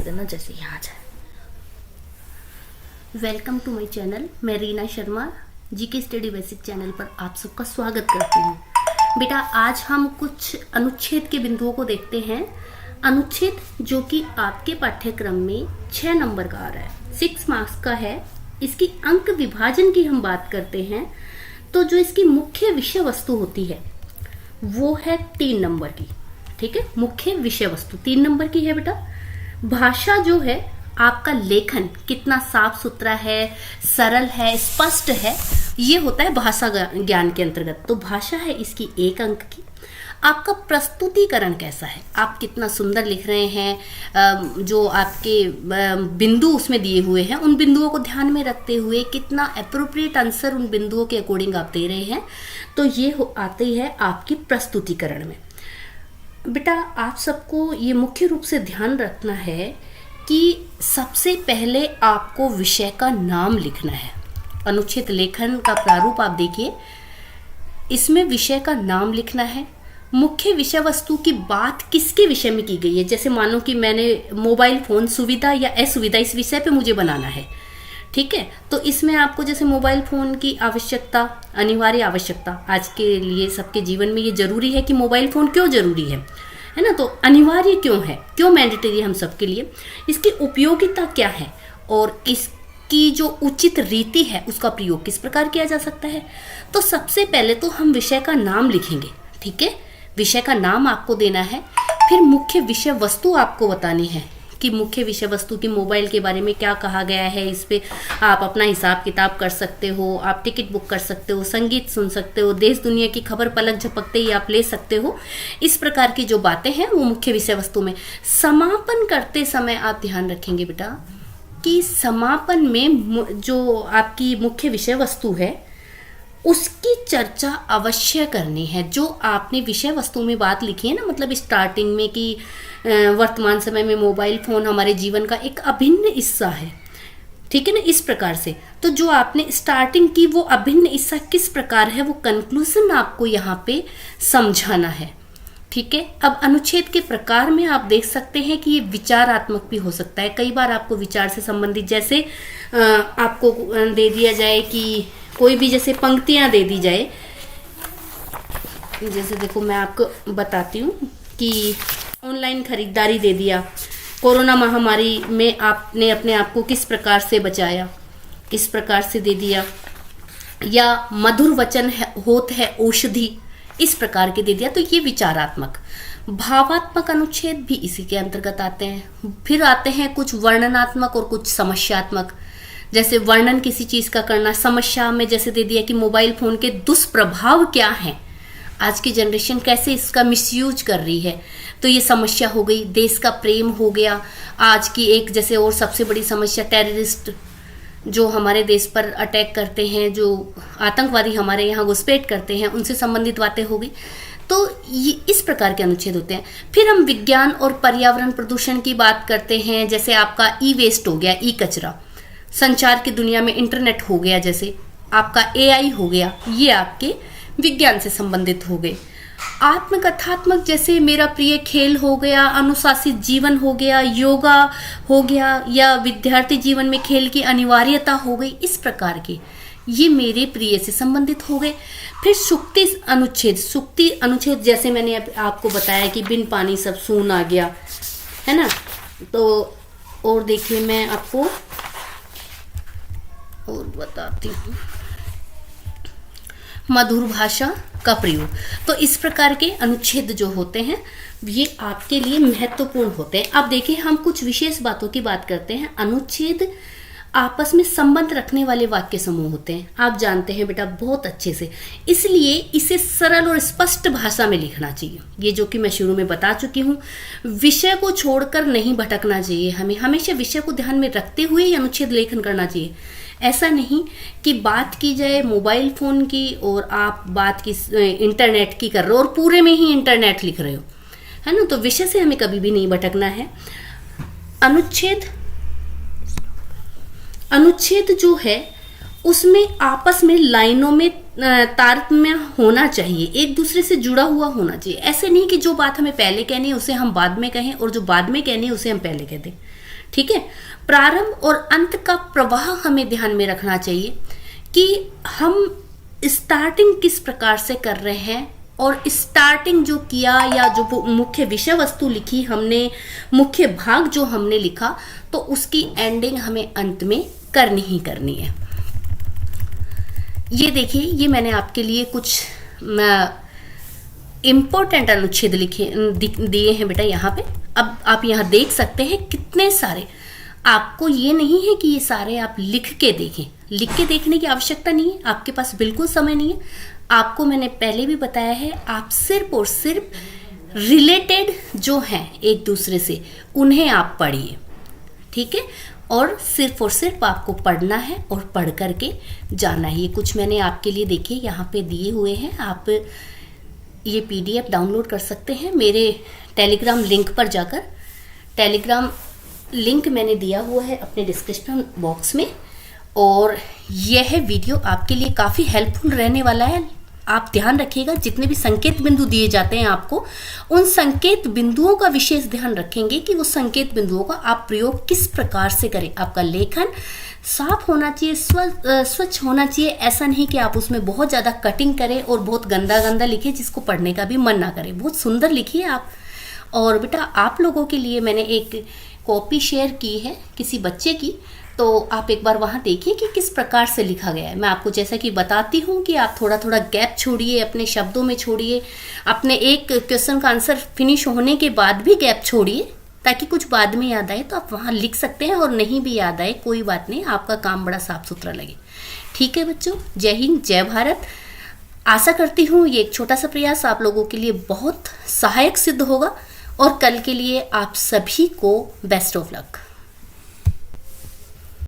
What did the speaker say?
देना जैसे यहाँ जाए। Welcome to my channel. मैं Reena Sharma GK study basic channel पर आप सबका स्वागत करती हूँ। बेटा आज हम कुछ अनुच्छेद के बिंदुओं को देखते हैं। अनुच्छेद जो कि आपके पाठ्यक्रम में 6 नंबर का आ रहा है, 6 मार्क्स का है। इसकी अंक विभाजन की हम बात करते हैं तो जो इसकी मुख्य विषय वस्तु होती है वो है 3 नंबर की। ठीक है, मुख्य विषय वस्तु 3 नंबर की है बेटा। भाषा जो है, आपका लेखन कितना साफ सुथरा है, सरल है, स्पष्ट है, ये होता है भाषा ज्ञान के अंतर्गत। तो भाषा है इसकी 1 अंक की। आपका प्रस्तुतिकरण कैसा है, आप कितना सुंदर लिख रहे हैं, जो आपके बिंदु उसमें दिए हुए हैं उन बिंदुओं को ध्यान में रखते हुए कितना अप्रोप्रिएट आंसर उन बिंदुओं के अकॉर्डिंग आप दे रहे हैं, तो ये आती है आपकी प्रस्तुतिकरण में। बेटा आप सबको ये मुख्य रूप से ध्यान रखना है कि सबसे पहले आपको विषय का नाम लिखना है। अनुच्छेद लेखन का प्रारूप आप देखिए, इसमें विषय का नाम लिखना है। मुख्य विषय वस्तु की बात किसके विषय में की गई है, जैसे मानो कि मैंने मोबाइल फोन सुविधा या असुविधा इस विषय पे मुझे बनाना है। ठीक है, तो इसमें आपको जैसे मोबाइल फोन की आवश्यकता, अनिवार्य आवश्यकता, आज के लिए सबके जीवन में ये जरूरी है कि मोबाइल फोन क्यों जरूरी है ना, तो अनिवार्य क्यों है, क्यों मैंडेटरी है हम सबके लिए, इसकी उपयोगिता क्या है और इसकी जो उचित रीति है उसका प्रयोग किस प्रकार किया जा सकता है। तो सबसे पहले तो हम विषय का नाम लिखेंगे। ठीक है, विषय का नाम आपको देना है। फिर मुख्य विषय वस्तु आपको बतानी है कि मुख्य विषय वस्तु की मोबाइल के बारे में क्या कहा गया है। इस पे आप अपना हिसाब किताब कर सकते हो, आप टिकट बुक कर सकते हो, संगीत सुन सकते हो, देश दुनिया की खबर पलक झपकते ही आप ले सकते हो। इस प्रकार की जो बातें हैं वो मुख्य विषय वस्तु में। समापन करते समय आप ध्यान रखेंगे बेटा कि समापन में जो आपकी मुख्य विषय वस्तु है उसकी चर्चा अवश्य करनी है। जो आपने विषय वस्तु में बात लिखी है ना, मतलब स्टार्टिंग में कि वर्तमान समय में मोबाइल फोन हमारे जीवन का एक अभिन्न हिस्सा है। ठीक है ना, इस प्रकार से तो जो आपने स्टार्टिंग की वो अभिन्न हिस्सा किस प्रकार है, वो कंक्लूजन आपको यहाँ पे समझाना है। ठीक है, अब अनुच्छेद के प्रकार में आप देख सकते हैं कि ये विचारात्मक भी हो सकता है। कई बार आपको विचार से संबंधित, जैसे आपको दे दिया जाए कि कोई भी जैसे पंक्तियां दे दी जाए, जैसे देखो मैं आपको बताती हूँ कि ऑनलाइन खरीदारी दे दिया, कोरोना महामारी में आपने अपने आप को किस प्रकार से बचाया, इस प्रकार से दे दिया, या मधुर वचन है होत है औषधि, इस प्रकार के दे दिया, तो ये विचारात्मक। भावात्मक अनुच्छेद भी इसी के अंतर्गत आते हैं। फिर आते हैं कुछ वर्णनात्मक और कुछ समस्यात्मक। जैसे वर्णन किसी चीज का करना, समस्या में जैसे दे दिया कि मोबाइल फोन के दुष्प्रभाव क्या हैं, आज की जनरेशन कैसे इसका मिसयूज कर रही है, तो ये समस्या हो गई। देश का प्रेम हो गया। आज की एक जैसे और सबसे बड़ी समस्या टेररिस्ट जो हमारे देश पर अटैक करते हैं, जो आतंकवादी हमारे यहाँ घुसपैठ करते हैं, उनसे संबंधित बातें हो गई। तो ये इस प्रकार के अनुच्छेद होते हैं। फिर हम विज्ञान और पर्यावरण प्रदूषण की बात करते हैं, जैसे आपका ई वेस्ट हो गया, ई कचरा, संचार की दुनिया में इंटरनेट हो गया, जैसे आपका एआई हो गया, ये आपके विज्ञान से संबंधित हो गए। आत्मकथात्मक जैसे मेरा प्रिय खेल हो गया, अनुशासित जीवन हो गया, योगा हो गया, या विद्यार्थी जीवन में खेल की अनिवार्यता हो गई, इस प्रकार के ये मेरे प्रिय से संबंधित हो गए। फिर सूक्ति अनुच्छेद, सूक्ति अनुच्छेद जैसे मैंने आपको बताया कि बिन पानी सब सून आ गया, है ना। तो और देखिए मैं आपको और बताती हूँ, मधुर भाषा का प्रयोग। तो इस प्रकार के अनुच्छेद जो होते हैं ये आपके लिए महत्वपूर्ण होते हैं। अब देखिए हम कुछ विशेष बातों की बात करते हैं। अनुच्छेद आपस में संबंध रखने वाले वाक्य समूह होते हैं, आप जानते हैं बेटा बहुत अच्छे से, इसलिए इसे सरल और स्पष्ट भाषा में लिखना चाहिए। ये जो कि मैं शुरू में बता चुकी हूँ, विषय को छोड़कर नहीं भटकना चाहिए। हमें हमेशा विषय को ध्यान में रखते हुए ही अनुच्छेद लेखन करना चाहिए। ऐसा नहीं कि बात की जाए मोबाइल फोन की और आप बात की इंटरनेट की कर रहे हो और पूरे में ही इंटरनेट लिख रहे हो, है ना। तो विषय से हमें कभी भी नहीं भटकना है। अनुच्छेद जो है उसमें आपस में लाइनों में तारतम्य होना चाहिए, एक दूसरे से जुड़ा हुआ होना चाहिए। ऐसे नहीं कि जो बात हमें पहले कहनी है उसे हम बाद में कहें और जो बाद में कहनी है उसे हम पहले कह दें। ठीक है। प्रारंभ और अंत का प्रवाह हमें ध्यान में रखना चाहिए कि हम स्टार्टिंग किस प्रकार से कर रहे हैं, और स्टार्टिंग जो किया या जो मुख्य विषय वस्तु लिखी हमने, मुख्य भाग जो हमने लिखा, तो उसकी एंडिंग हमें अंत में करनी ही करनी है। ये देखिए, ये मैंने आपके लिए कुछ इम्पोर्टेंट अनुच्छेद दिए हैं बेटा यहाँ पे। अब आप यहाँ देख सकते हैं कितने सारे। आपको ये नहीं है कि ये सारे आप लिख के देखें, लिख के देखने की आवश्यकता नहीं है, आपके पास बिल्कुल समय नहीं है। आपको मैंने पहले भी बताया है, आप सिर्फ और सिर्फ रिलेटेड जो हैं एक दूसरे से, उन्हें आप पढ़िए, ठीक है। और सिर्फ आपको पढ़ना है और पढ़ करके जाना है। ये कुछ मैंने आपके लिए देखिए यहाँ पे दिए हुए हैं, आप ये PDF डाउनलोड कर सकते हैं मेरे टेलीग्राम लिंक पर जाकर। टेलीग्राम लिंक मैंने दिया हुआ है अपने डिस्क्रिप्शन बॉक्स में, और यह वीडियो आपके लिए काफ़ी हेल्पफुल रहने वाला है। आप ध्यान रखिएगा, जितने भी संकेत बिंदु दिए जाते हैं आपको, उन संकेत बिंदुओं का विशेष ध्यान रखेंगे कि वो संकेत बिंदुओं का आप प्रयोग किस प्रकार से करें। आपका लेखन साफ होना चाहिए, स्वच्छ होना चाहिए। ऐसा नहीं कि आप उसमें बहुत ज़्यादा कटिंग करें और बहुत गंदा लिखें जिसको पढ़ने का भी मन ना करे। बहुत सुंदर लिखिए आप। और बेटा, आप लोगों के लिए मैंने एक कॉपी शेयर की है किसी बच्चे की, तो आप एक बार वहाँ देखिए कि किस प्रकार से लिखा गया है। मैं आपको जैसा कि बताती हूँ कि आप थोड़ा थोड़ा गैप छोड़िए, अपने शब्दों में छोड़िए, अपने एक क्वेश्चन का आंसर फिनिश होने के बाद भी गैप छोड़िए, ताकि कुछ बाद में याद आए तो आप वहाँ लिख सकते हैं, और नहीं भी याद आए कोई बात नहीं, आपका काम बड़ा साफ सुथरा लगे। ठीक है बच्चों, जय हिंद, जय भारत। आशा करती हूँ ये एक छोटा सा प्रयास आप लोगों के लिए बहुत सहायक सिद्ध होगा, और कल के लिए आप सभी को बेस्ट ऑफ लक।